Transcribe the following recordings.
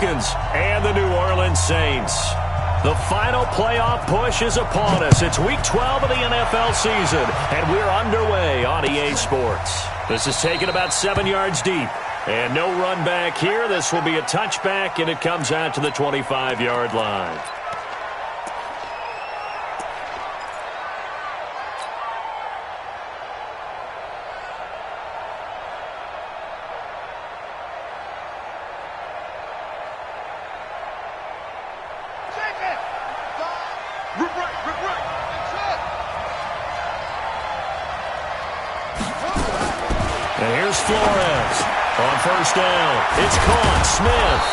And the New Orleans Saints. The final playoff push is upon us. It's Week 12 of the NFL season, and we're underway on EA Sports. This is taken about 7 yards deep. And no run back here. This will be a touchback, and it comes out to the 25-yard line. And here's Flores on first down. It's caught. Smith.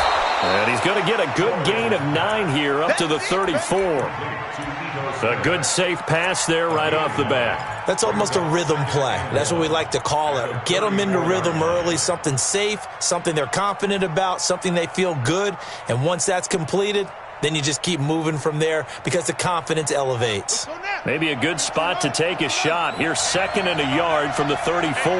And he's going to get a good gain of 9 here up to the 34. A good safe pass there right off the bat. That's almost a rhythm play. That's what we like to call it. Get them into rhythm early, something safe, something they're confident about, something they feel good. And once that's completed, then you just keep moving from there because the confidence elevates. Maybe a good spot to take a shot. Here's 2nd and a yard from the 34.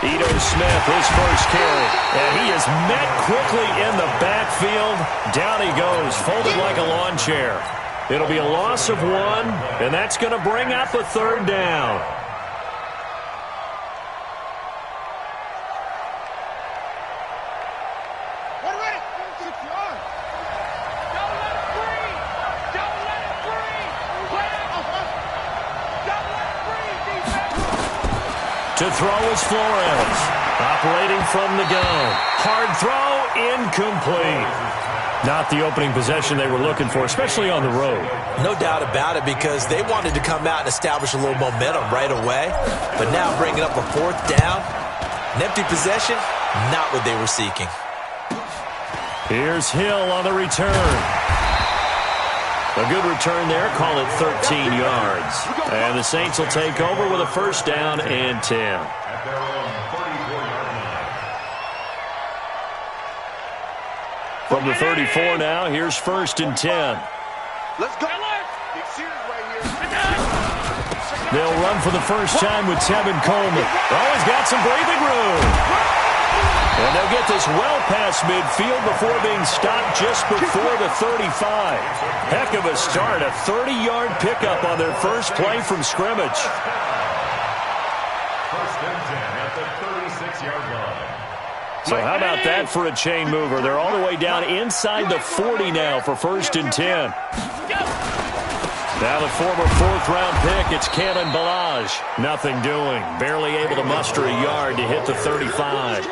Ito Smith, his first carry. And he is met quickly in the backfield. Down he goes, folded like a lawn chair. It'll be a loss of 1, and that's going to bring up a 3rd down. To throw is Flores. Operating from the gun. Hard throw, incomplete. Not the opening possession they were looking for, especially on the road. No doubt about it, because they wanted to come out and establish a little momentum right away. But now bringing up a 4th down, an empty possession, not what they were seeking. Here's Hill on the return. A good return there, call it 13 yards. And the Saints will take over with a 1st down and 10. From the 34 now, here's 1st and 10. Let's go. They'll run for the first time with Tevin Coleman. Oh, he's got some breathing room. And they'll get this well past midfield before being stopped just before the 35. Heck of a start, a 30-yard pickup on their first play from scrimmage. 1st and 10 at the 36-yard line. So how about that for a chain mover? They're all the way down inside the 40 now for 1st and 10. Now the former 4th-round pick, it's Kalen Ballage. Nothing doing. Barely able to muster a yard to hit the 35.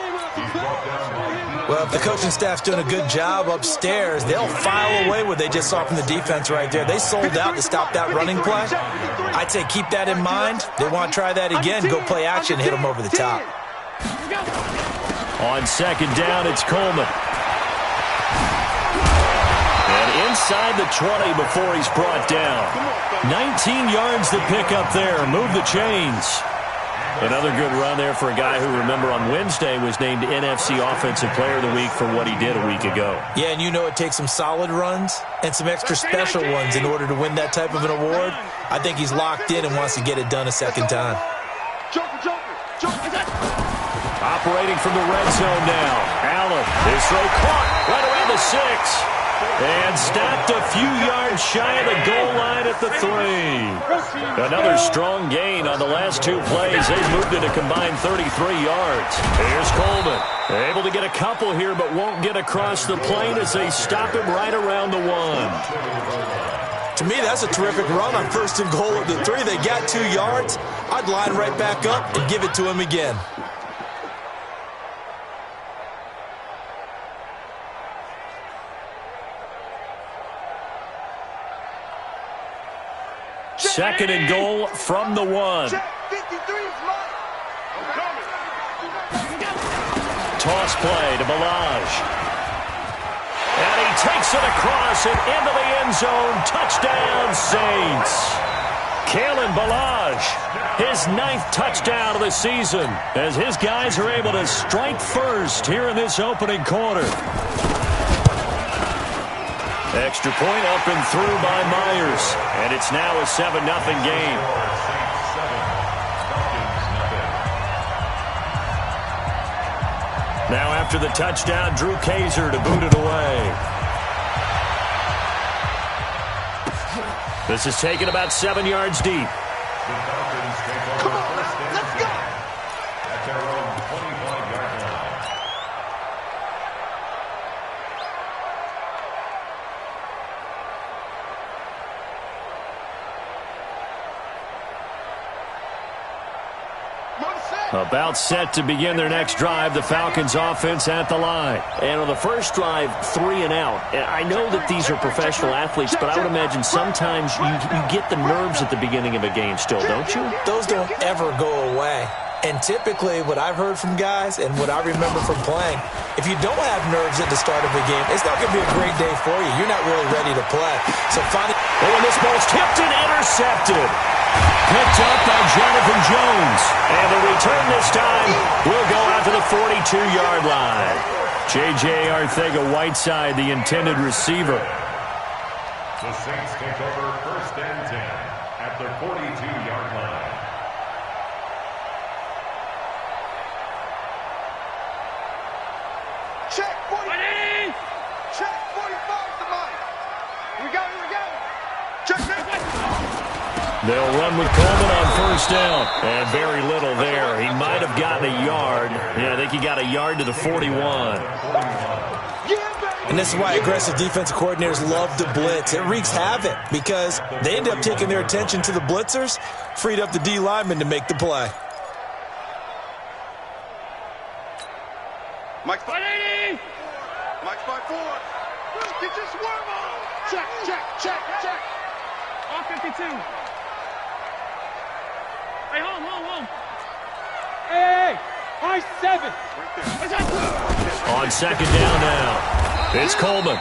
Well, if the coaching staff's doing a good job upstairs, they'll file away what they just saw from the defense right there. They sold out to stop that running play. I'd say keep that in mind. They want to try that again, go play action, hit them over the top. On 2nd down, it's Coleman. And inside the 20 before he's brought down. 19 yards to pick up there. Move the chains. Another good run there for a guy who, remember, on Wednesday was named NFC Offensive Player of the Week for what he did a week ago. Yeah, and you know it takes some solid runs and some extra special ones in order to win that type of an award. I think he's locked in and wants to get it done a 2nd time. Operating from the red zone now. Allen, his throw caught right around the 6. And stopped a few yards shy of the goal line at the 3. Another strong gain on the last 2 plays. They've moved it a combined 33 yards. Here's Coleman. Able to get a couple here, but won't get across the plane as they stop him right around the 1. To me, that's a terrific run on 1st and goal at the 3. They got 2 yards. I'd line right back up and give it to him again. Second and goal from the 1. Toss play to Ballage. And he takes it across and into the end zone. Touchdown, Saints. Kalen Ballage, his 9th touchdown of the season, as his guys are able to strike first here in this opening quarter. Extra point up and through by Myers. And it's now a 7-0 game. Now after the touchdown, Drew Kaiser to boot it away. This is taken about 7 yards deep. Come on, let's go. At their own 25-yard line. About set to begin their next drive, the Falcons offense at the line. And on the first drive, 3 and out. I know that these are professional athletes, but I would imagine sometimes you get the nerves at the beginning of a game still, don't you? Those don't ever go away. And typically, what I've heard from guys and what I remember from playing, if you don't have nerves at the start of a game, it's not going to be a great day for you. You're not really ready to play. So finally, and this ball's tipped and intercepted. Picked up by Jonathan Jones. And the return this time will go out to the 42-yard line. J.J. Arcega-Whiteside, the intended receiver. The Saints take over 1st and 10 at the 42-yard line. Check 40. Check 45 to Mike. Here we go. Check. They'll run with Coleman on 1st down. And very little there. He might have gotten a yard. Yeah, I think he got a yard to the 41. and this is why aggressive defensive coordinators love to blitz. It wreaks havoc because they end up taking their attention to the blitzers, freed up the D lineman to make the play. Mike's by 80. Mike's by 4. Get your swerve on. Check. All 52. Hey, home. Hey, high 7. On 2nd down now, it's Coleman.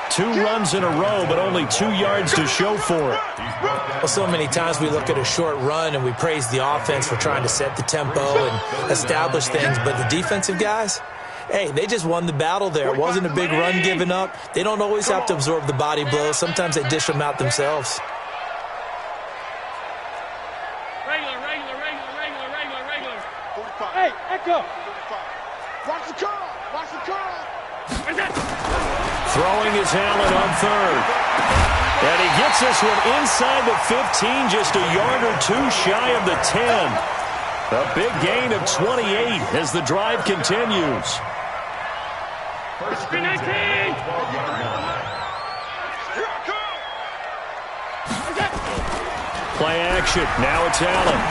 2 runs in a row, but only 2 yards to show for it. Well, so many times we look at a short run and we praise the offense for trying to set the tempo and establish things, but the defensive guys, hey, they just won the battle there. It wasn't a big run given up. They don't always have to absorb the body blows. Sometimes they dish them out themselves. Regular. Hey, Echo. Watch the curl. Throwing his Allen on 3rd. And he gets this one inside the 15, just a yard or 2 shy of the 10. A big gain of 28 as the drive continues. First and 10, 12-yard line. Play action. Now it's Allen.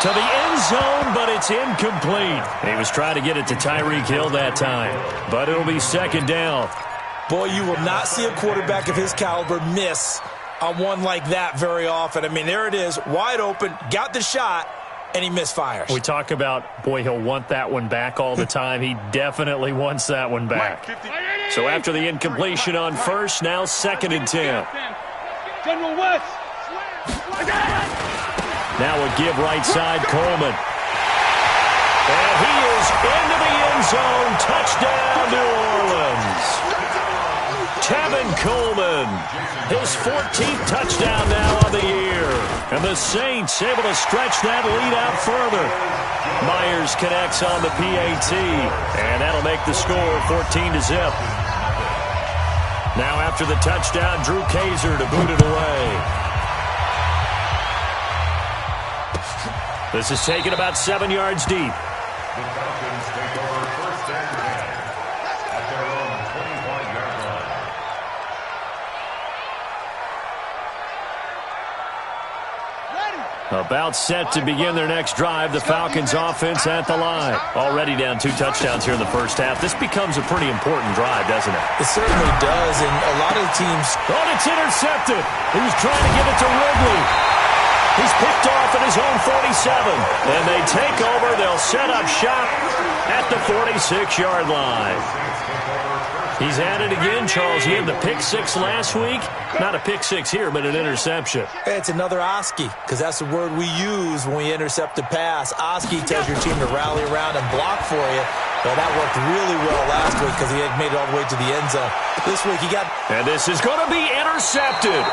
To the end zone, but it's incomplete. He was trying to get it to Tyreek Hill that time, but it'll be 2nd down. Boy, you will not see a quarterback of his caliber miss on one like that very often. I mean, there it is, wide open, got the shot, and he misfires. We talk about, boy, he'll want that one back all the time. He definitely wants that one back. So after the incompletion on 1st, now 2nd and 10. General West. Now a give right side, Coleman. And he is into the end zone. Touchdown, New Orleans. Tevin Coleman, his 14th touchdown now on the year. And the Saints able to stretch that lead out further. Myers connects on the PAT. And that'll make the score 14-0. Now after the touchdown, Drew Kaiser to boot it away. This is taken about 7 yards deep. The Falcons take over 1st and 10 at their own 21-yard line. About set to begin their next drive, the Falcons offense at the line. Already down 2 touchdowns here in the first half. This becomes a pretty important drive, doesn't it? It certainly does, and a lot of the teams... Oh, it's intercepted. He was trying to give it to Ridley. He's picked off at his own 47. And they take over. They'll set up shop at the 46-yard line. He's at it again, Charles. He had the pick 6 last week. Not a pick 6 here, but an interception. It's another Oski, because that's the word we use when we intercept a pass. Oski tells your team to rally around and block for you. Well, that worked really well last week because he had made it all the way to the end zone. This week he got... And this is going to be intercepted.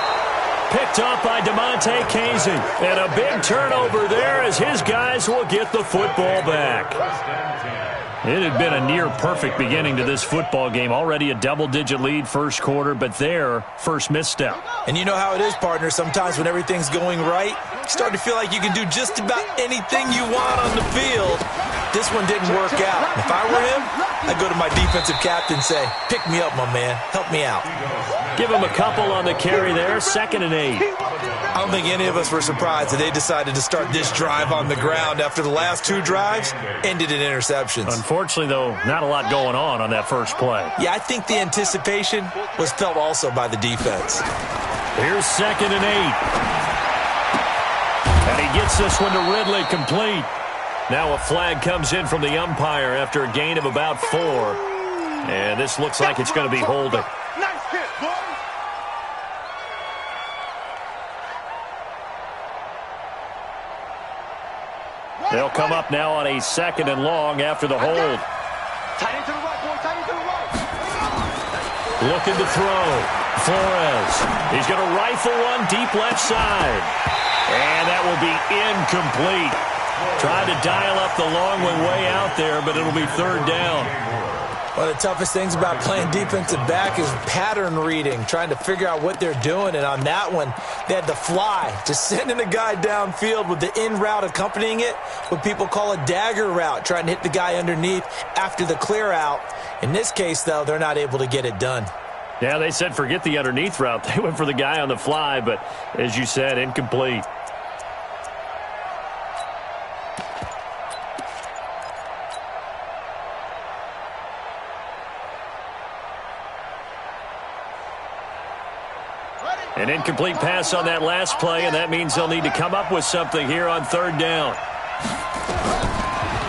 Picked up by DeMonte Casey. And a big turnover there as his guys will get the football back. It had been a near-perfect beginning to this football game. Already a double-digit lead first quarter, but their first misstep. And you know how it is, partner. Sometimes when everything's going right, you start to feel like you can do just about anything you want on the field. This one didn't work out. If I were him, I'd go to my defensive captain and say, pick me up, my man. Help me out. Give him a couple on the carry there. 2nd and 8. I don't think any of us were surprised that they decided to start this drive on the ground after the last 2 drives ended in interceptions. Unfortunately, though, not a lot going on that first play. Yeah, I think the anticipation was felt also by the defense. Here's 2nd and 8. And he gets this one to Ridley complete. Now a flag comes in from the umpire after a gain of about 4. And this looks like it's going to be holding. Nice hit, boy. They'll come up now on a 2nd and long after the hold. Tight end to the right, boy. Tight end to the right. Looking to throw. Flores. He's going to rifle one deep left side. And that will be incomplete. Tried to dial up the long one way out there, but it'll be 3rd down. One of the toughest things about playing defensive back is pattern reading, trying to figure out what they're doing. And on that one, they had to fly, just sending a guy downfield with the in route accompanying it, what people call a dagger route, trying to hit the guy underneath after the clear out. In this case, though, they're not able to get it done. Yeah, they said forget the underneath route. They went for the guy on the fly, but as you said, incomplete. An incomplete pass on that last play, and that means they'll need to come up with something here on 3rd down.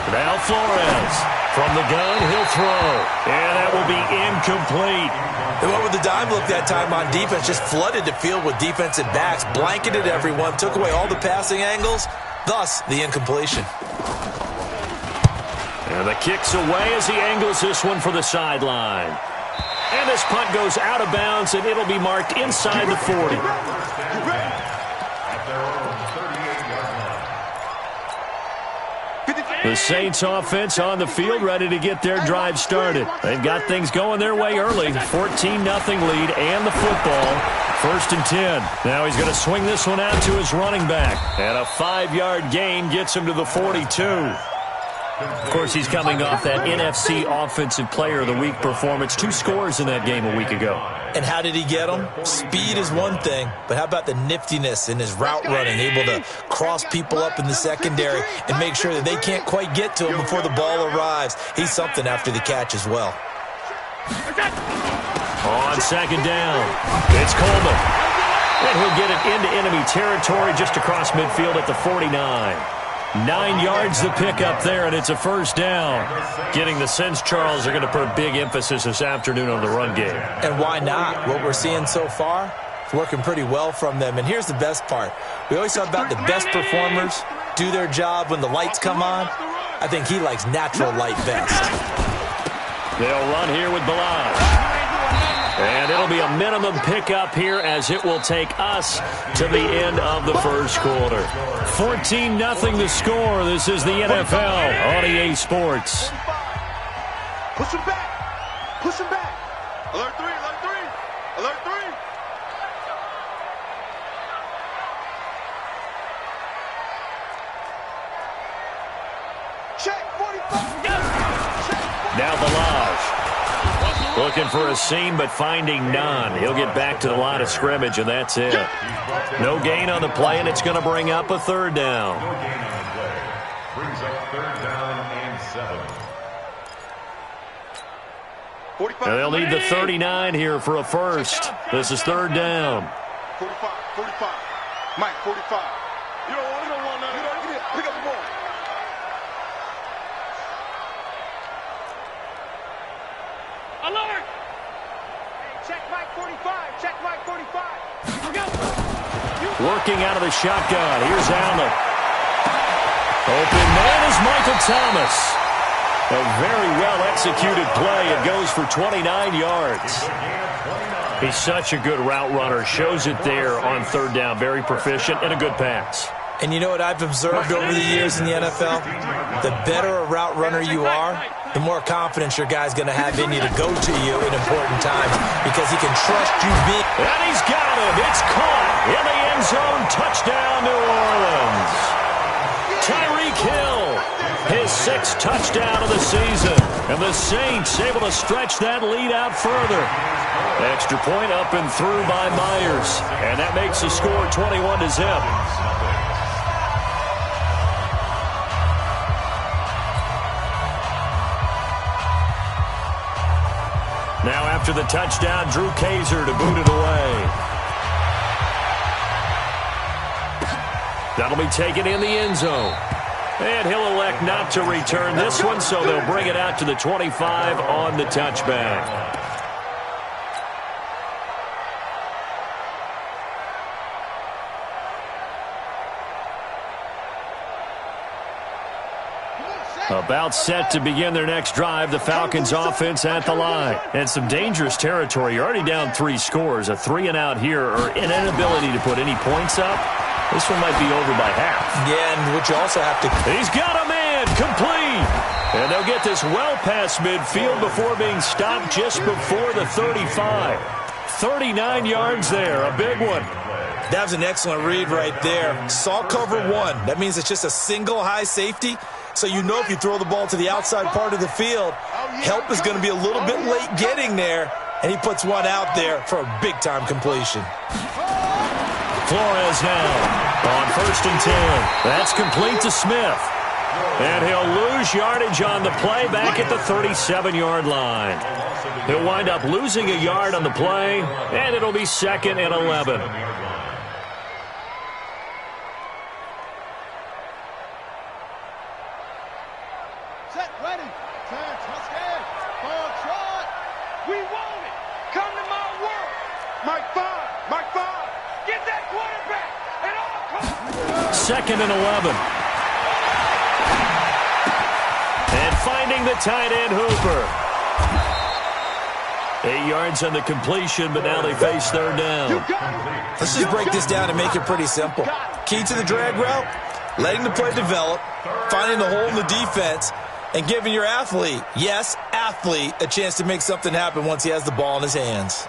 Now Flores. From the gun, he'll throw. And that will be incomplete. They went with the dime look that time on defense, just flooded the field with defensive backs, blanketed everyone, took away all the passing angles, thus the incompletion. And the kick's away as he angles this one for the sideline. And this punt goes out of bounds, and it'll be marked inside the 40. The Saints offense on the field, ready to get their drive started. They've got things going their way early. 14-0 lead and the football. 1st and 10. Now he's going to swing this one out to his running back. And a 5-yard gain gets him to the 42. Of course, he's coming off that NFC Offensive Player of the Week performance. 2 scores in that game a week ago. And how did he get them? Speed is one thing, but how about the niftiness in his route running, able to cross people up in the secondary and make sure that they can't quite get to him before the ball arrives. He's something after the catch as well. On 2nd down, it's Coleman. And he'll get it into enemy territory just across midfield at the 49. 9 yards the pickup there, and it's a 1st down. Getting the sense Charles are going to put a big emphasis this afternoon on the run game. And why not? What we're seeing so far is working pretty well from them. And here's the best part. We always talk about the best performers do their job when the lights come on. I think he likes natural light best. They'll run here with Balaj. And it'll be a minimum pickup here as it will take us to the end of the first quarter. 14-0 the score. This is the NFL on EA Sports. Push him back. Push him back. Alert 3, alert 3. Alert 3. Check 45. Now Balaj. Looking for a seam, but finding none. He'll get back to the line of scrimmage, and that's it. No gain on the play, and it's going to bring up a 3rd down. No gain on the play. Brings up 3rd down and 7. And they'll need the 39 here for a first. This is 3rd down. 45, 45. Mike, 45. You don't want nothing. Pick up the ball. Alert! Check Mike 45. Check Mike 45. Working out of the shotgun. Here's Allen. Open man is Michael Thomas. A very well-executed play. It goes for 29 yards. He's such a good route runner. Shows it there on 3rd down. Very proficient and a good pass. And you know what I've observed over the years in the NFL? The better a route runner you are, the more confidence your guy's going to have in you to go to you in important times because he can trust you big. And he's got him. It's caught in the end zone. Touchdown, New Orleans. Tyreek Hill, his 6th touchdown of the season. And the Saints able to stretch that lead out further. Extra point up and through by Myers. And that makes the score 21-0. Now after the touchdown, Drew Kaiser to boot it away. That'll be taken in the end zone. And he'll elect not to return this one, so they'll bring it out to the 25 on the touchback. About set to begin their next drive, the Falcons offense at the line. And some dangerous territory. You're already down 3 scores. A 3-and-out here or an inability to put any points up. This one might be over by half. Yeah, and what you also have to... He's got a man, complete. And they'll get this well past midfield before being stopped just before the 35. 39 yards there, a big one. That was an excellent read right there. Saw cover 1. That means it's just a single high safety. So you know if you throw the ball to the outside part of the field, help is going to be a little bit late getting there, and he puts one out there for a big-time completion. Flores now on 1st and 10. That's complete to Smith. And he'll lose yardage on the play back at the 37-yard line. He'll wind up losing a yard on the play, and it'll be 2nd and 11. Second and 11. And finding the tight end, Hooper. 8 yards on the completion, but now they face 3rd down. Let's just break this down and make it pretty simple. Key to the drag route, letting the play develop, finding the hole in the defense, and giving your athlete, yes, athlete, a chance to make something happen once he has the ball in his hands.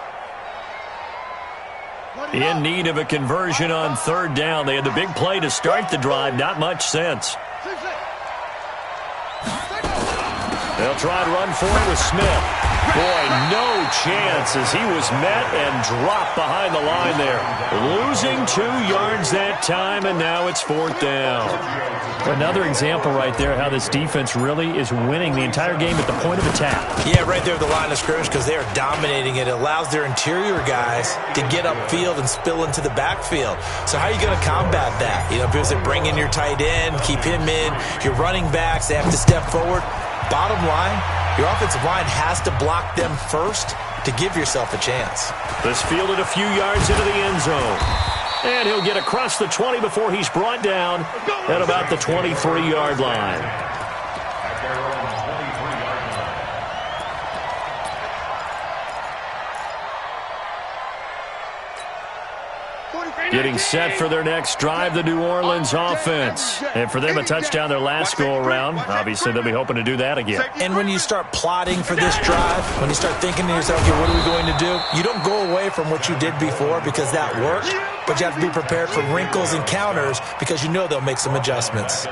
In need of a conversion on 3rd down. They had the big play to start the drive. Not much sense. They'll try to run for it with Smith. Boy, no chance as he was met and dropped behind the line there. Losing 2 yards that time, and now it's 4th down. Another example right there how this defense really is winning the entire game at the point of attack. Yeah, right there at the line of scrimmage because they are dominating it. It allows their interior guys to get upfield and spill into the backfield. So how are you going to combat that? You know, because they bring in your tight end, keep him in, your running backs, they have to step forward. Bottom line, your offensive line has to block them first to give yourself a chance. This fielded a few yards into the end zone. And he'll get across the 20 before he's brought down at about the 23-yard line. Getting set for their next drive, the New Orleans offense. And for them, a touchdown their last go-around. Obviously, they'll be hoping to do that again. And when you start plotting for this drive, when you start thinking to yourself, okay, what are we going to do? You don't go away from what you did before because that worked, but you have to be prepared for wrinkles and counters because you know they'll make some adjustments.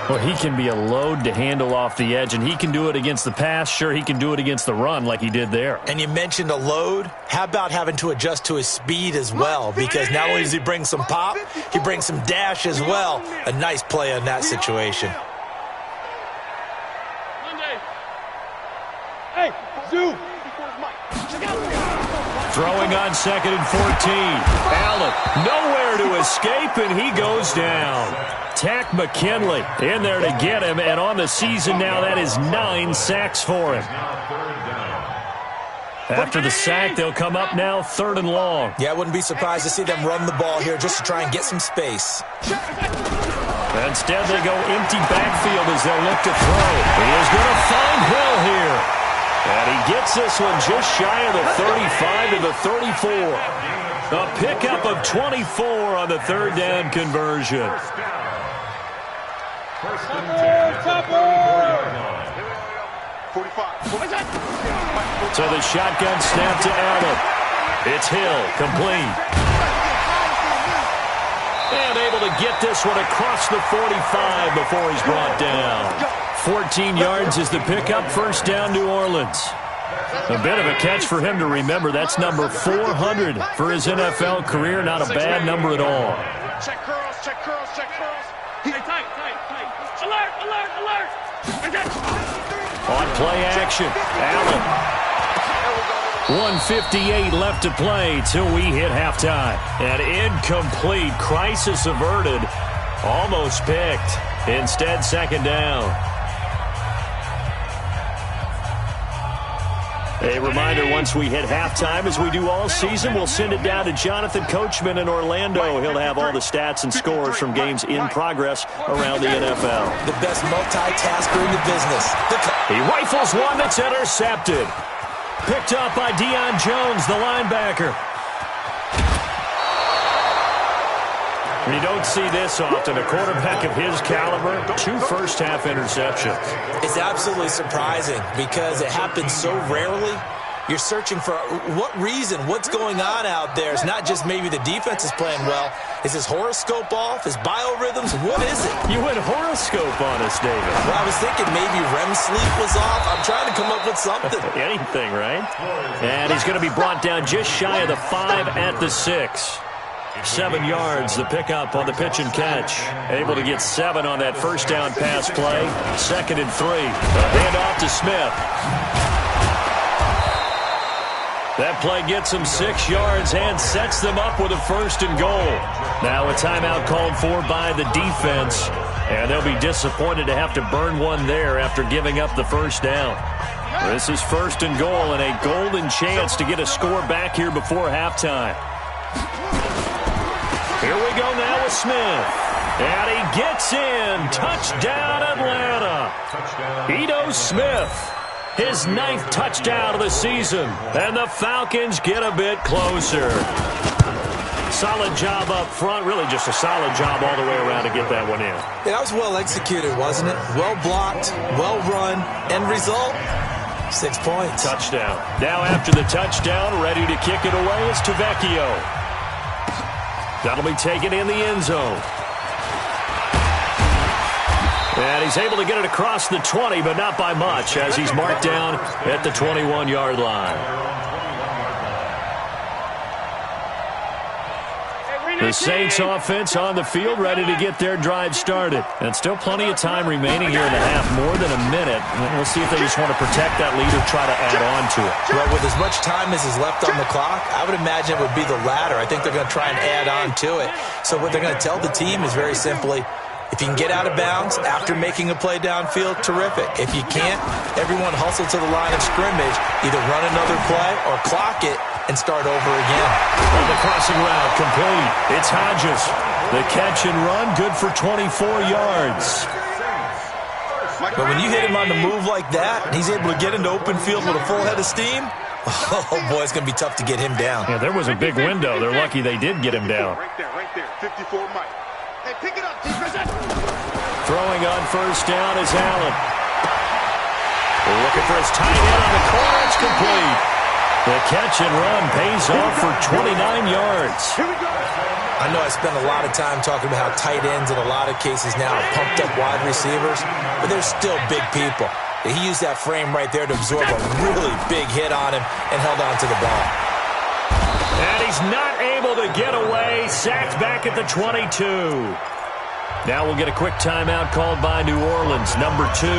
Well, he can be a load to handle off the edge, and he can do it against the pass. Sure, he can do it against the run like he did there. And you mentioned a load. How about having to adjust to his speed as well? Because not only does he bring some pop, he brings some dash as well. A nice play on that situation. Hey, Zoo. Throwing on 2nd and 14. Allen nowhere to escape, and he goes down. Tack McKinley in there to get him, and on the season now, that is 9 sacks for him. After the sack, they'll come up now 3rd and long. Yeah, I wouldn't be surprised to see them run the ball here just to try and get some space. Instead, they go empty backfield as they'll look to throw. He is going to find Hill here. And he gets this one just shy of the 35 to the 34. A pickup of 24 on the third down conversion. First and 10 at the 44-yard line. 45. So the shotgun snap to Allen. It's Hill, complete. And able to get this one across the 45 before he's brought down. 14 yards is the pickup, first down New Orleans. A bit of a catch for him to remember. That's number 400 for his NFL career. Not a bad number at all. Check curls, check curls, check curls. Hey, tight. Alert, alert, alert. On play action, Allen. 1:58 left to play till we hit halftime. An incomplete, crisis averted, almost picked. Instead, second down. A reminder, once we hit halftime, as we do all season, we'll send it down to Jonathan Coachman in Orlando. He'll have all the stats and scores from games in progress around the NFL. The best multitasker in the business. He rifles one that's intercepted. Picked up by Deion Jones, the linebacker. You don't see this often. A quarterback of his caliber, 2 first-half interceptions. It's absolutely surprising because it happens so rarely. You're searching for what reason, what's going on out there. It's not just maybe the defense is playing well. Is his horoscope off? His biorhythms? What is it? You went horoscope on us, David. Well, I was thinking maybe REM sleep was off. I'm trying to come up with something. Anything, right? And he's going to be brought down just shy of the 5 at the 6. 7 yards, the pickup on the pitch and catch. Able to get 7 on that first down pass play. 2nd and 3. A handoff to Smith. That play gets them 6 yards and sets them up with a 1st and goal. Now a timeout called for by the defense. And they'll be disappointed to have to burn one there after giving up the first down. This is 1st and goal and a golden chance to get a score back here before halftime. Here we go now with Smith. And he gets in. Touchdown, Atlanta. Ito Smith, his 9th touchdown of the season. And the Falcons get a bit closer. Solid job up front. Really just a solid job all the way around to get that one in. That was well executed, wasn't it? Well blocked, well run. End result, 6 points. Touchdown. Now after the touchdown, ready to kick it away is Tavecchio. That'll be taken in the end zone. And he's able to get it across the 20, but not by much, as he's marked down at the 21-yard line. The Saints offense on the field, ready to get their drive started. And still plenty of time remaining here in the half, more than a minute. We'll see if they just want to protect that lead or try to add on to it. Well, with as much time as is left on the clock, I would imagine it would be the latter. I think they're going to try and add on to it. So what they're going to tell the team is very simply, if you can get out of bounds after making a play downfield, terrific. If you can't, everyone hustle to the line of scrimmage, either run another play or clock it and start over again. On the crossing route, complete. It's Hodges. The catch and run, good for 24 yards. But when you hit him on the move like that, and he's able to get into open field with a full head of steam, oh, boy, it's going to be tough to get him down. Yeah, there was a big window. They're lucky they did get him down. Right there. 54 Mike. Hey, pick it up, defense. Throwing on first down is Allen. Looking for his tight end on the corner. It's complete. The catch and run pays off for 29 yards. Here we go. I know I spend a lot of time talking about how tight ends in a lot of cases now are pumped up wide receivers, but they're still big people. He used that frame right there to absorb a really big hit on him and held on to the ball. And he's not able to get away. Sacked back at the 22. Now we'll get a quick timeout called by New Orleans, number 2.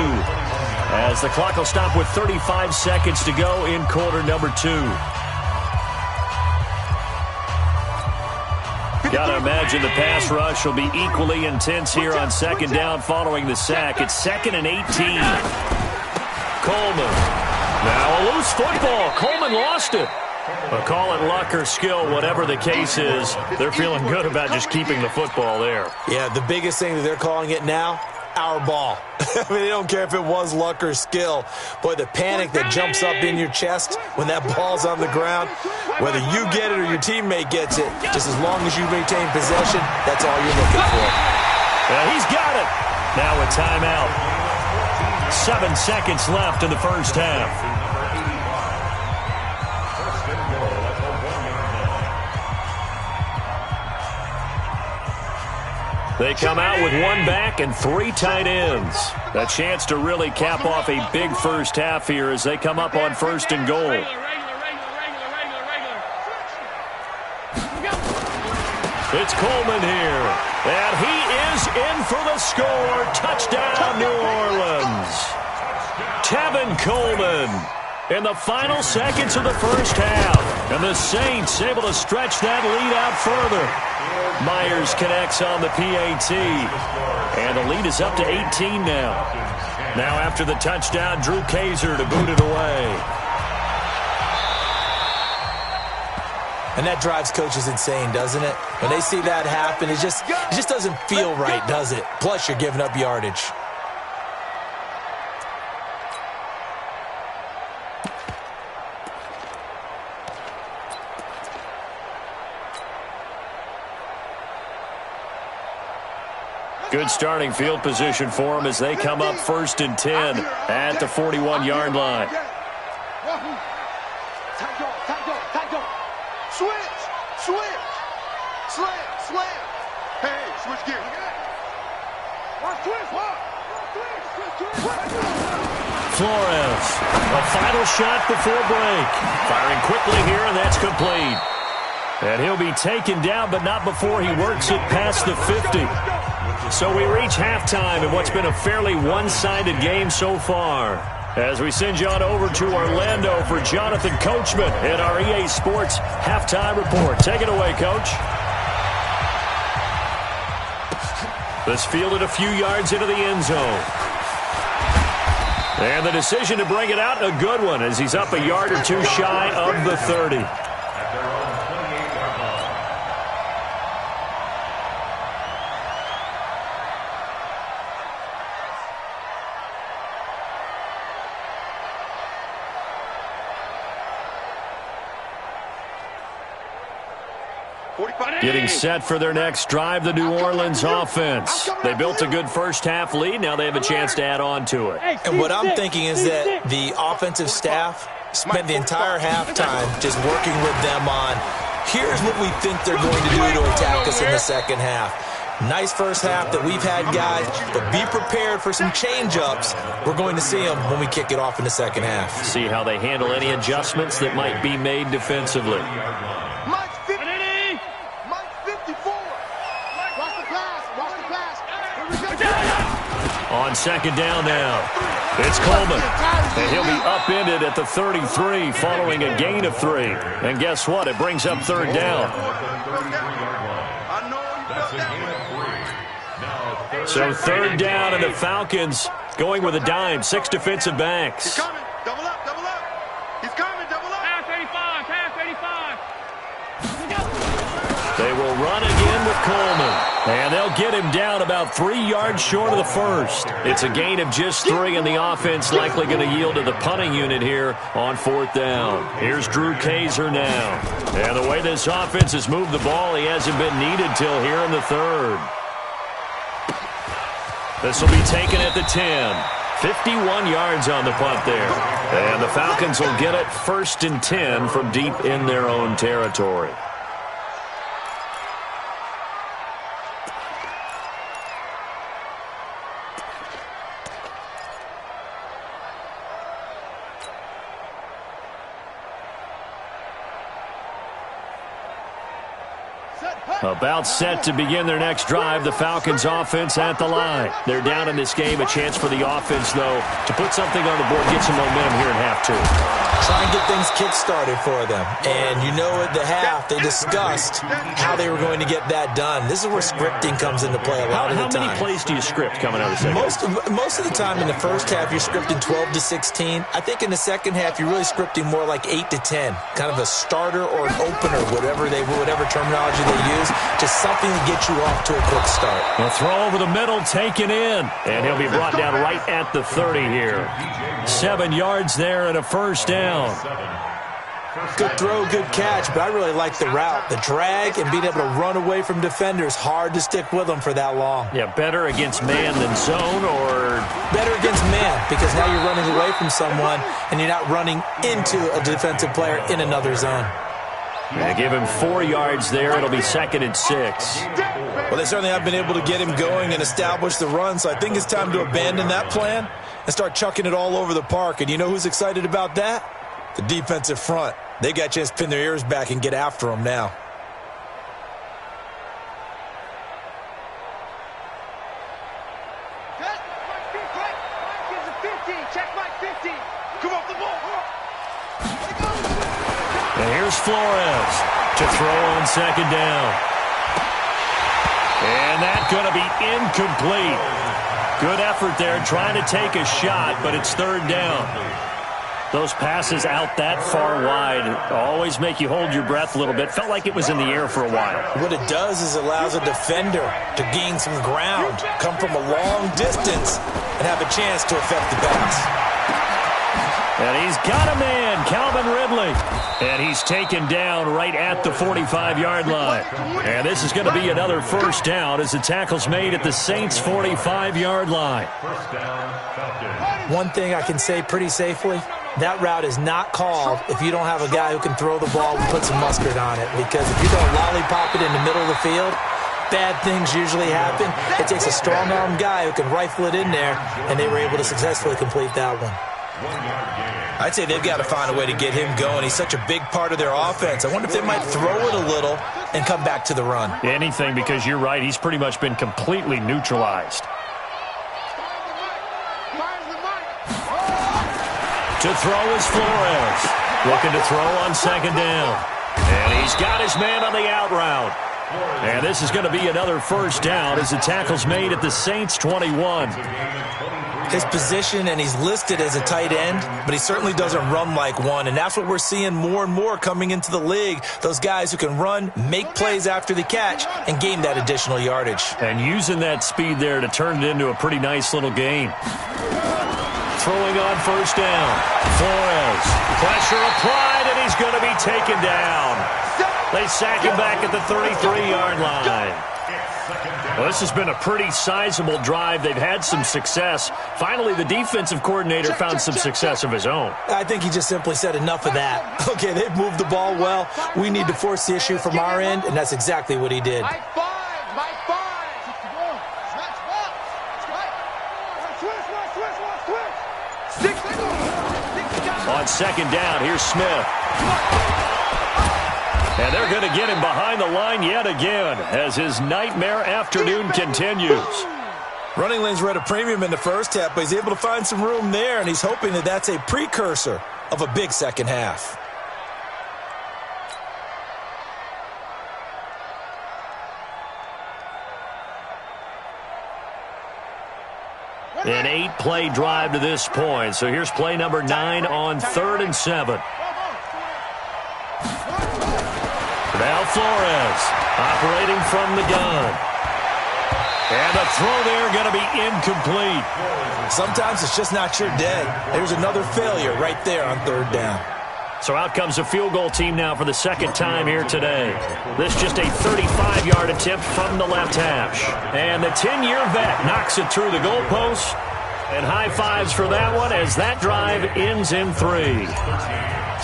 As the clock will stop with 35 seconds to go in quarter number 2. Gotta imagine the pass rush will be equally intense here on second down following the sack. It's 2nd and 18. Coleman. Now a loose football. Coleman lost it. But call it luck or skill, whatever the case is, they're feeling good about just keeping the football there. Yeah, the biggest thing that they're calling it now, our ball. I mean, they don't care if it was luck or skill. Boy, the panic that jumps up in your chest when that ball's on the ground, whether you get it or your teammate gets it, just as long as you maintain possession, that's all you're looking for. He's got it. Now a timeout. 7 seconds left in the first half. They come out with one back and 3 tight ends. A chance to really cap off a big first half here as they come up on 1st and goal. It's Coleman here. And he is in for the score. Touchdown, New Orleans. Tevin Coleman in the final seconds of the first half. And the Saints able to stretch that lead out further. Myers connects on the PAT. And the lead is up to 18 now. Now after the touchdown, Drew Kaiser to boot it away. And that drives coaches insane, doesn't it? When they see that happen, it just doesn't feel right, does it? Plus, you're giving up yardage. Good starting field position for them as they come up 1st and 10 at the 41-yard line. Slam. Hey, switch gears. Flores, a final shot before break. Firing quickly here, and that's complete. And he'll be taken down, but not before he works it past the 50. So we reach halftime in what's been a fairly one-sided game so far. As we send you on over to Orlando for Jonathan Coachman in our EA Sports Halftime Report. Take it away, Coach. This fielded a few yards into the end zone. And the decision to bring it out, a good one, as he's up a yard or two shy of the 30. Getting set for their next drive, the New Orleans offense. They built a good first half lead. Now they have a chance to add on to it. And what I'm thinking is that the offensive staff spent the entire halftime just working with them on, here's what we think they're going to do to attack us in the second half. Nice first half that we've had, guys, but be prepared for some change-ups. We're going to see them when we kick it off in the second half. See how they handle any adjustments that might be made defensively. On second down now, it's Coleman. And he'll be upended at the 33 following a gain of 3. And guess what? It brings up 3rd down. So 3rd down, and the Falcons going with a dime. 6 defensive backs. He's coming. Double up. He's coming. Double up. Pass 85. They will run again with Coleman. And they'll get him down about 3 yards short of the first. It's a gain of just 3, and the offense likely going to yield to the punting unit here on 4th down. Here's Drew Kaiser now. And the way this offense has moved the ball, he hasn't been needed till here in the 3rd. This will be taken at the 10. 51 yards on the punt there. And the Falcons will get it 1st and 10 from deep in their own territory. About set to begin their next drive, the Falcons offense at the line. They're down in this game. A chance for the offense, though, to put something on the board, get some momentum here in half 2. try and get things kick-started for them. And you know at the half, they discussed how they were going to get that done. This is where scripting comes into play a lot of the time. How many plays do you script coming out of the second? Most of the time in the first half, you're scripting 12 to 16. I think in the second half, you're really scripting more like 8 to 10. Kind of a starter or an opener, whatever terminology they use. Just something to get you off to a quick start. A throw over the middle, taken in. And he'll be brought down right at the 30 here. 7 yards there and a first down. Good throw, good catch, but I really like the route. The drag and being able to run away from defenders, hard to stick with them for that long. Yeah, better against man than zone, or? Better against man, because now you're running away from someone and you're not running into a defensive player in another zone. Yeah, give him 4 yards there. It'll be 2nd and 6. Well, they certainly have been able to get him going and establish the run, so I think it's time to abandon that plan and start chucking it all over the park. And you know who's excited about that? The defensive front. They got a chance to pin their ears back and get after him now. And here's Flores to throw on 2nd down. And that's going to be incomplete. Good effort there, trying to take a shot, but it's 3rd down. Those passes out that far wide always make you hold your breath a little bit. Felt like it was in the air for a while. What it does is allows a defender to gain some ground, come from a long distance, and have a chance to affect the pass. And he's got a man, Calvin Ridley. And he's taken down right at the 45-yard line. And this is going to be another first down as the tackle's made at the Saints' 45-yard line. One thing I can say pretty safely, that route is not called if you don't have a guy who can throw the ball and put some mustard on it. Because if you don't lollipop it in the middle of the field, bad things usually happen. It takes a strong-armed guy who can rifle it in there, and they were able to successfully complete that one. I'd say they've got to find a way to get him going. He's such a big part of their offense. I wonder if they might throw it a little and come back to the run. Anything, because you're right. He's pretty much been completely neutralized. To throw is Flores. Looking to throw on 2nd down. And he's got his man on the out route. And this is going to be another first down as the tackle's made at the Saints' 21. His position, and he's listed as a tight end, but he certainly doesn't run like one, and that's what we're seeing more and more coming into the league. Those guys who can run, make plays after the catch, and gain that additional yardage. And using that speed there to turn it into a pretty nice little game. Throwing on first down. Flores. Pressure applied, and he's going to be taken down. They sack him back at the 33-yard line. Well, this has been a pretty sizable drive. They've had some success. Finally, the defensive coordinator found some success of his own. I think he just simply said enough of that. Okay, they've moved the ball well. We need to force the issue from our end, and that's exactly what he did. My five. On 2nd down, here's Smith. And they're going to get him behind the line yet again as his nightmare afternoon continues. Running lanes were at a premium in the first half, but he's able to find some room there, and he's hoping that that's a precursor of a big second half. An 8-play drive to this point. So here's play number 9 on 3rd and 7. Now Flores operating from the gun. And the throw there going to be incomplete. Sometimes it's just not your day. There's another failure right there on 3rd down. So out comes a field goal team now for the 2nd time here today. This just a 35-yard attempt from the left hash. And the 10-year vet knocks it through the goalpost. And high fives for that one as that drive ends in 3.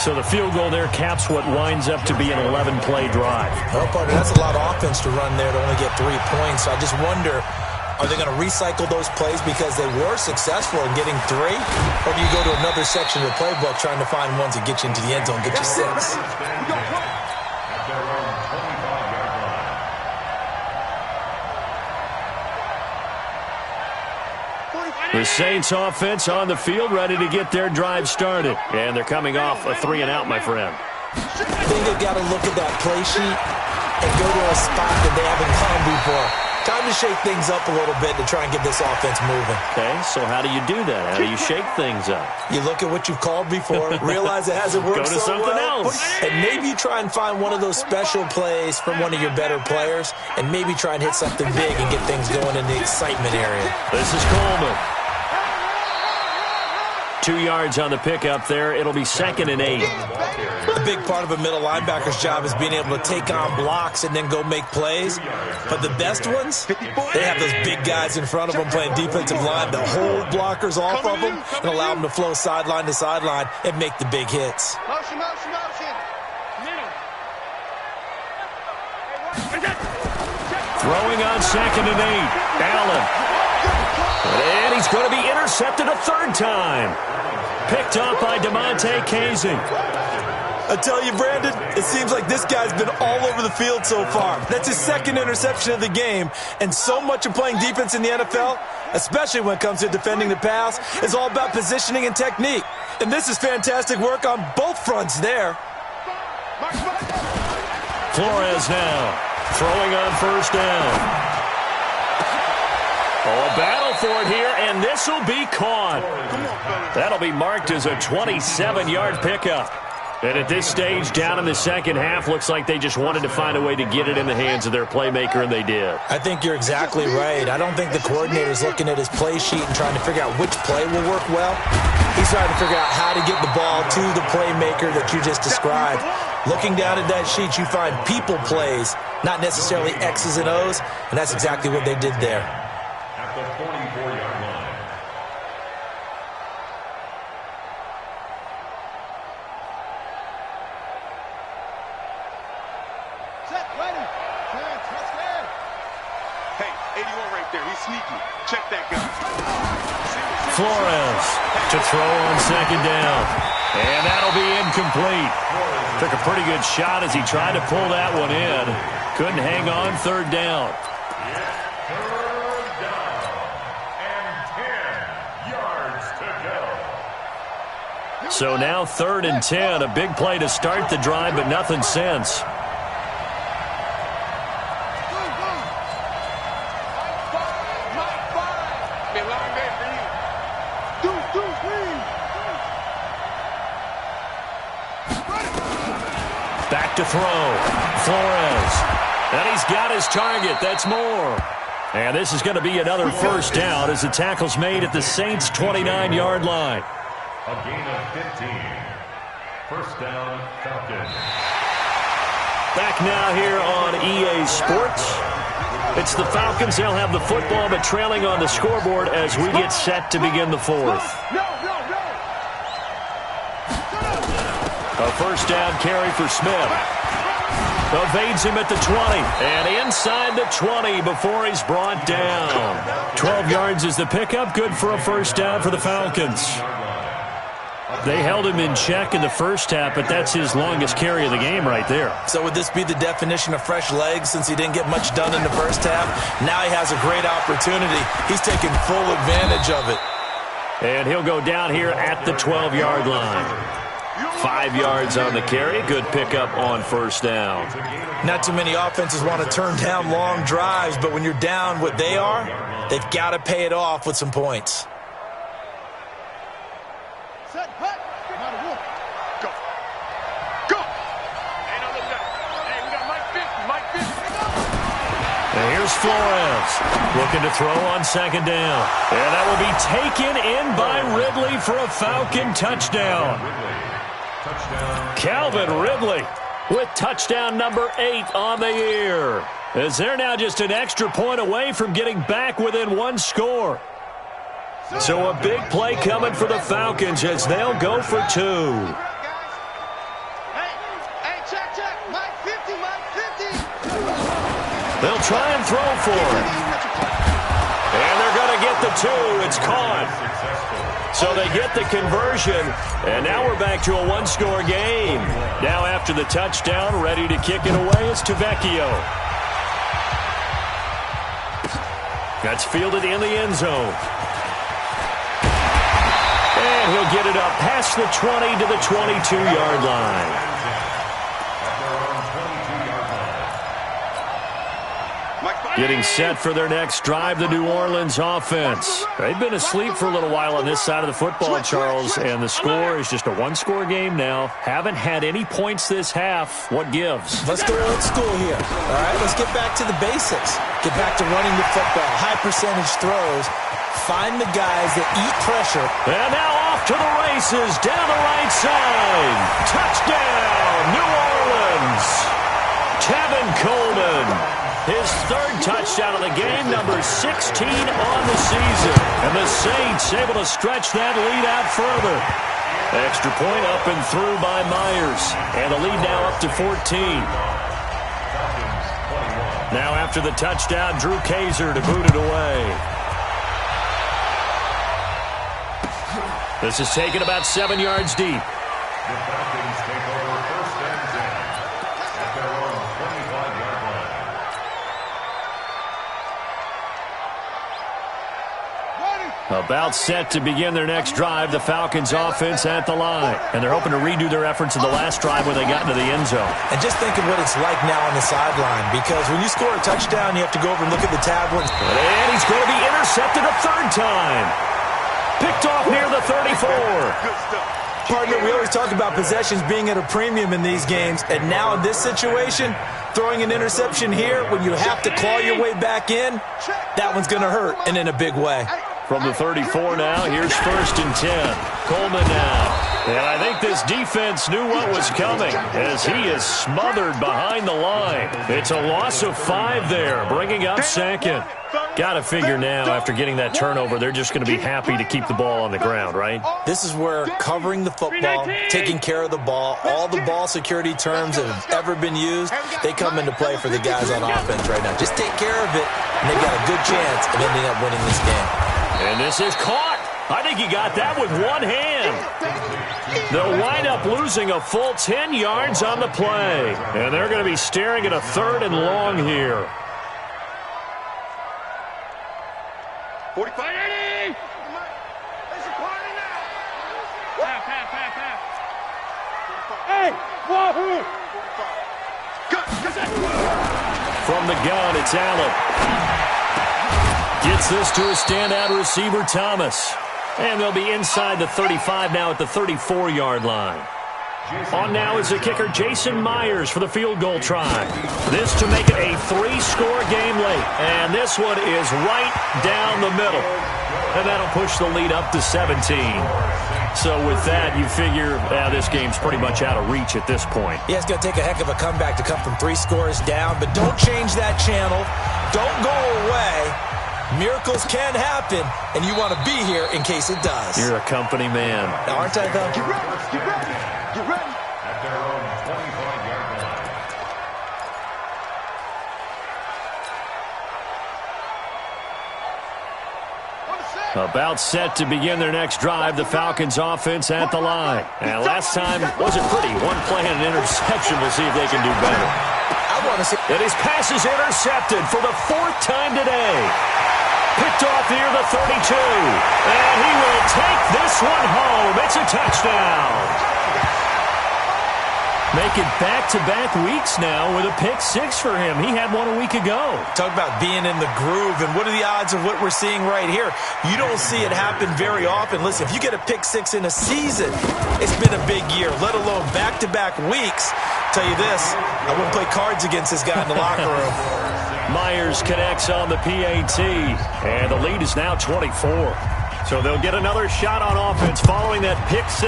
So the field goal there caps what winds up to be an 11-play drive. Well, partner, that's a lot of offense to run there to only get 3 points. So I just wonder, are they going to recycle those plays because they were successful in getting 3? Or do you go to another section of the playbook trying to find ones that get you into the end zone and get you 6? The Saints offense on the field, ready to get their drive started. And they're coming off a 3-and-out, my friend. I think they've got to look at that play sheet and go to a spot that they haven't gone before. Time to shake things up a little bit to try and get this offense moving. Okay, so how do you do that? How do you shake things up? You look at what you've called before, realize it hasn't worked Go to so something well, else. and maybe you try and find one of those special plays from one of your better players, and maybe try and hit something big and get things going in the excitement area. This is Coleman. 2 yards on the pickup there. It'll be 2nd and 8. A big part of a middle linebacker's job is being able to take on blocks and then go make plays. But the best ones, they have those big guys in front of them playing defensive line that hold blockers off of them and allow them to flow sideline to sideline and make the big hits. Motion, motion, motion. Throwing on 2nd and 8. Allen. And he's going to be intercepted a 3rd time. Picked up by DeMonte Casey. I tell you, Brandon, it seems like this guy's been all over the field so far. That's his 2nd interception of the game. And so much of playing defense in the NFL, especially when it comes to defending the pass, is all about positioning and technique. And this is fantastic work on both fronts there. Flores now throwing on 1st down. Oh, a battle for it here, and this will be caught. That'll be marked as a 27-yard pickup. And at this stage, down in the second half, looks like they just wanted to find a way to get it in the hands of their playmaker, and they did. I think you're exactly right. I don't think the coordinator's looking at his play sheet and trying to figure out which play will work well. He's trying to figure out how to get the ball to the playmaker that you just described. Looking down at that sheet, you find people plays, not necessarily X's and O's, and that's exactly what they did there. At the 44-yard line. Set, ready. Touchdown. Hey, 81 right there. He's sneaky. Check that guy. Flores to throw on 2nd down. And that'll be incomplete. Took a pretty good shot as he tried to pull that one in. Couldn't hang on 3rd down. So now 3rd and 10, a big play to start the drive, but nothing since. Back to throw. Flores. And he's got his target. That's more. And this is going to be another 1st down as the tackle's made at the Saints' 29-yard line. A gain of 15. 1st down, Falcons. Back now here on EA Sports. It's the Falcons. They'll have the football, but trailing on the scoreboard as we get set to begin the 4th. A 1st down carry for Smith. Evades him at the 20. And inside the 20 before he's brought down. 12 yards is the pickup. Good for a 1st down for the Falcons. They held him in check in the first half, but that's his longest carry of the game right there. So would this be the definition of fresh legs since he didn't get much done in the first half? Now he has a great opportunity. He's taking full advantage of it. And he'll go down here at the 12-yard line. 5 yards on the carry. Good pickup on 1st down. Not too many offenses want to turn down long drives, but when you're down what they are, they've got to pay it off with some points. Set, hut. Go. Go. Hey, no, look that. Hey, we got Mike 50. And here's Flores looking to throw on 2nd down. And that will be taken in by Ridley for a Falcon touchdown. Calvin Ridley with touchdown number 8 on the year. As they're now just an extra point away from getting back within 1 score. So a big play coming for the Falcons as they'll go for 2. Hey, check. Mike 50, Mike 50. They'll try and throw for it. And they're going to get the 2. It's caught. So they get the conversion. And now we're back to a 1-score game. Now after the touchdown, ready to kick it away is Tavecchio. That's fielded in the end zone. he'll get it up past the 20 to the 22-yard line. Getting set for their next drive, the New Orleans offense. They've been asleep for a little while on this side of the football, Charles, and the score is just a one-score game now. Haven't had any points this half. What gives? Let's go old school here. All right, let's get back to the basics. Get back to running the football, high percentage throws. Find the guys that eat pressure. And now off to the races, down the right side. Touchdown, New Orleans. Tevin Coleman. His third touchdown of the game, number 16 on the season. And the Saints able to stretch that lead out further. Extra point up and through by Myers. And the lead now up to 14. Now after the touchdown, Drew Kaiser to boot it away. This is taken about 7 yards deep. The Falcons take over first and 10 at their own 25-yard line. About set to begin their next drive, the Falcons offense at the line. And they're hoping to redo their efforts in the last drive when they got into the end zone. And just think of what it's like now on the sideline, because when you score a touchdown, you have to go over and look at the tablets. And he's going to be intercepted a third time. Picked off near the 34. Partner, we always talk about possessions being at a premium in these games, and now in this situation, throwing an interception here when you have to claw your way back in, that one's going to hurt, and in a big way. From the 34 now, here's first and 10. Coleman now. And I think this defense knew what was coming as he is smothered behind the line. It's a loss of 5 there, bringing up second. Got to figure now, after getting that turnover, they're just going to be happy to keep the ball on the ground, right? This is where covering the football, taking care of the ball, all the ball security terms that have ever been used, they come into play for the guys on offense right now. Just take care of it, and they've got a good chance of ending up winning this game. And this is caught. I think he got that with one hand. They'll wind up losing a full 10 yards on the play. And they're going to be staring at a 3rd and long here. 45, 80. Hey, wahoo! From the gun, it's Allen. Gets this to a standout receiver, Thomas. And they'll be inside the 35 now at the 34-yard line. On now is the kicker, Jason Myers, for the field goal try. This to make it a 3-score game late. And this one is right down the middle. And that'll push the lead up to 17. So with that, you figure this game's pretty much out of reach at this point. Yeah, it's going to take a heck of a comeback to come from 3 scores down. But don't change that channel. Don't go away. Miracles can happen, and you want to be here in case it does. You're a company man. Aren't I, though? Get ready, get ready, get ready. At their own 25-yard line. About set to begin their next drive, the Falcons offense at the line. And last time wasn't pretty. One play and an interception. We'll see if they can do better. And his pass is intercepted for the 4th time today. Picked off near the 32. And he will take this one home. It's a touchdown. Make it back-to-back weeks now with a pick 6 for him. He had one a week ago. Talk about being in the groove, and what are the odds of what we're seeing right here? You don't see it happen very often. Listen, if you get a pick 6 in a season, it's been a big year, let alone back-to-back weeks. Tell you this, I wouldn't play cards against this guy in the locker room. Myers connects on the PAT, and the lead is now 24. So they'll get another shot on offense following that pick 6,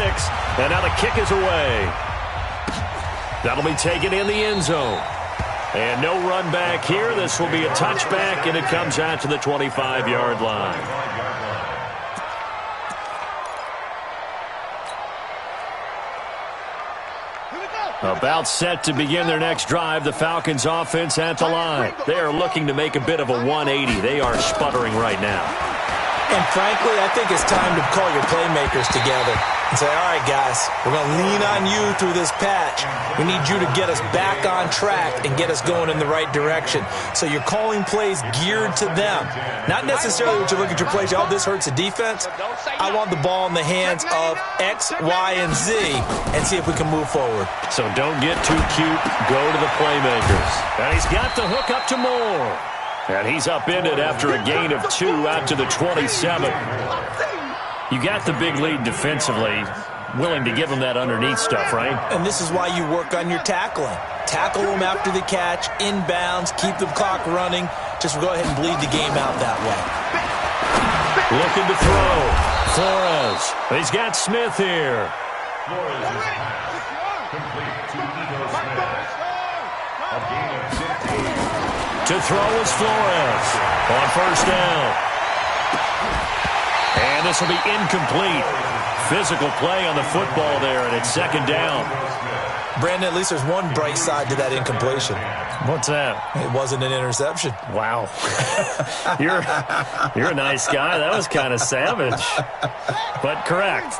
and now the kick is away. That'll be taken in the end zone. And no run back here. This will be a touchback, and it comes out to the 25-yard line. About set to begin their next drive, the Falcons offense at the line. They are looking to make a bit of a 180. They are sputtering right now. And frankly, I think it's time to call your playmakers together. and say, all right, guys, we're going to lean on you through this patch. We need you to get us back on track and get us going in the right direction. So you're calling plays geared to them. Not necessarily what you look at your plays, oh, this hurts the defense. I want the ball in the hands of X, Y, and Z and see if we can move forward. So don't get too cute. Go to the playmakers. And he's got the hook up to Moore. And he's upended after a gain of 2 out to the 27. You got the big lead defensively, willing to give them that underneath stuff, right? And this is why you work on your tackling. Tackle them after the catch, inbounds, keep the clock running. Just go ahead and bleed the game out that way. Looking to throw. Flores. He's got Smith here. Flores is pass. Complete to Ito Smith. A gain of 15. To throw is Flores on first down. And this will be incomplete. Physical play on the football there, and it's second down. Brandon, at least there's one bright side to that incompletion. What's that? It wasn't an interception. Wow. You're a nice guy. That was kind of savage. But correct.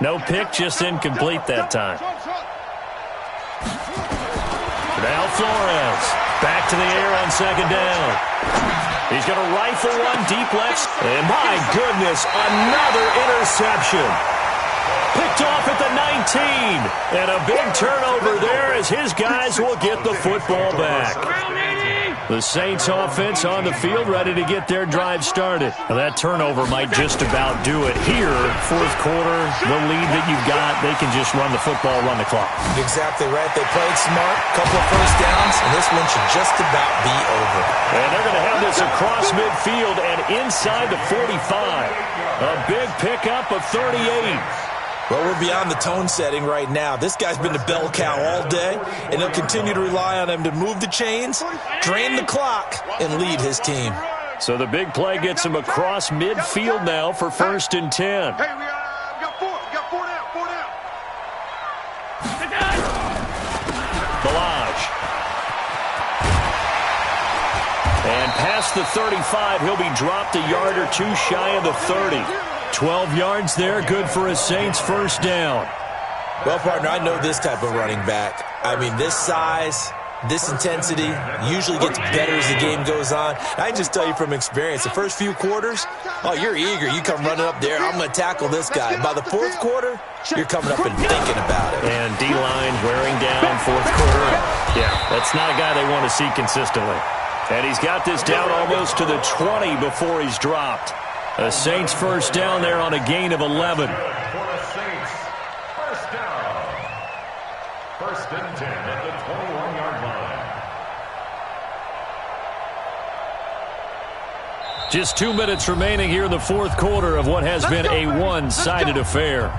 No pick, just incomplete that time. Now Flores. Back to the air on second down. He's going to rifle one deep left. And my goodness, another interception. Picked off at the 19. And a big turnover there as his guys will get the football back. The Saints offense on the field ready to get their drive started. Now that turnover might just about do it here. Fourth quarter, the lead that you've got, they can just run the football, run the clock. Exactly right. They played smart, couple of first downs, and this one should just about be over. And they're going to have this across midfield and inside the 45. A big pickup of 38. Well, we're beyond the tone setting right now. This guy's been the bell cow all day, and he'll continue to rely on him to move the chains, drain the clock, and lead his team. So the big play gets him across midfield now for 1st and 10. Hey, we got 4. We got 4 down. Balaj. And past the 35, he'll be dropped a yard or two shy of the 30. 12 yards there, good for a Saints first down. Well, partner, I know this type of running back. I mean, this size, this intensity usually gets better as the game goes on. I can just tell you from experience, the first few quarters, oh, you're eager. You come running up there, I'm going to tackle this guy. By the fourth quarter, you're coming up and thinking about it. And D-line wearing down fourth quarter. Yeah, that's not a guy they want to see consistently. And he's got this down almost to the 20 before he's dropped. The Saints first down there on a gain of 11. For the Saints, first down. 1st and 10 at the 21-yard line. Just 2 minutes remaining here in the fourth quarter of what has been a one-sided affair.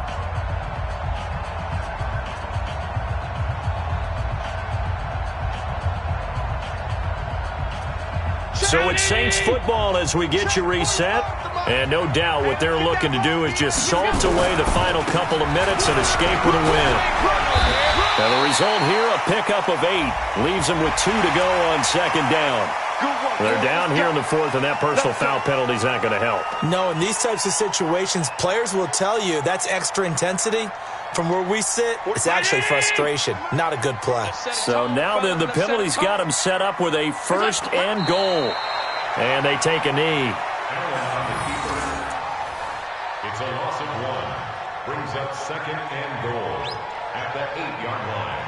So it's Saints football as we get you reset. And no doubt what they're looking to do is just salt away the final couple of minutes and escape with a win. And the result here, a pickup of 8. Leaves them with 2 to go on second down. They're down here in the fourth, and that personal foul penalty is not going to help. No, in these types of situations, players will tell you that's extra intensity. From where we sit, it's actually frustration. Not a good play. So now then, the penalty's got them set up with a 1st and goal. And they take a knee. It's a loss of 1. Brings up 2nd and goal at the 8-yard line.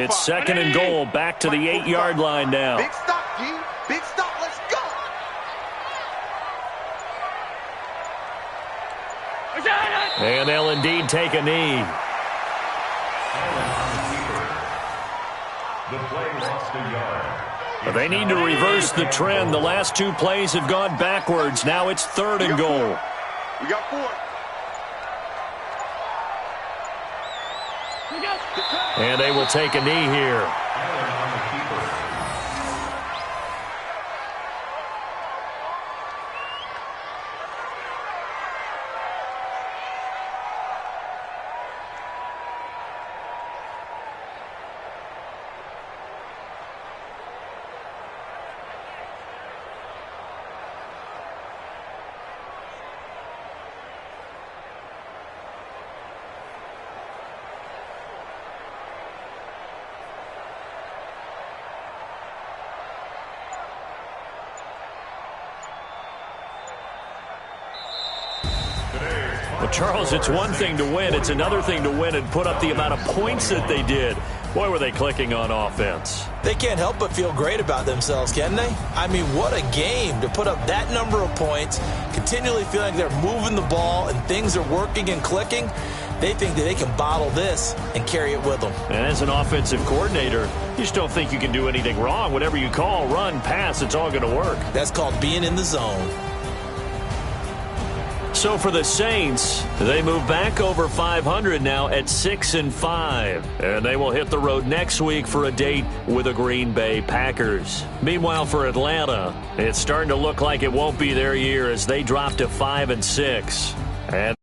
It's 2nd and goal, back to the 8-yard line now. Big stop, G. Big stop. Let's go. And they'll indeed take a knee. The play lost a yard. But they need to reverse the trend. The last 2 plays have gone backwards. Now it's 3rd and goal. We got 4. And they will take a knee here. Well, Charles, it's one thing to win. It's another thing to win and put up the amount of points that they did. Boy, were they clicking on offense. They can't help but feel great about themselves, can they? I mean, what a game to put up that number of points, continually feeling like they're moving the ball and things are working and clicking. They think that they can bottle this and carry it with them. And as an offensive coordinator, you just don't think you can do anything wrong. Whatever you call, run, pass, it's all going to work. That's called being in the zone. So for the Saints, they move back over 500 now at 6-5. And they will hit the road next week for a date with the Green Bay Packers. Meanwhile, for Atlanta, it's starting to look like it won't be their year as they drop to 5-6. And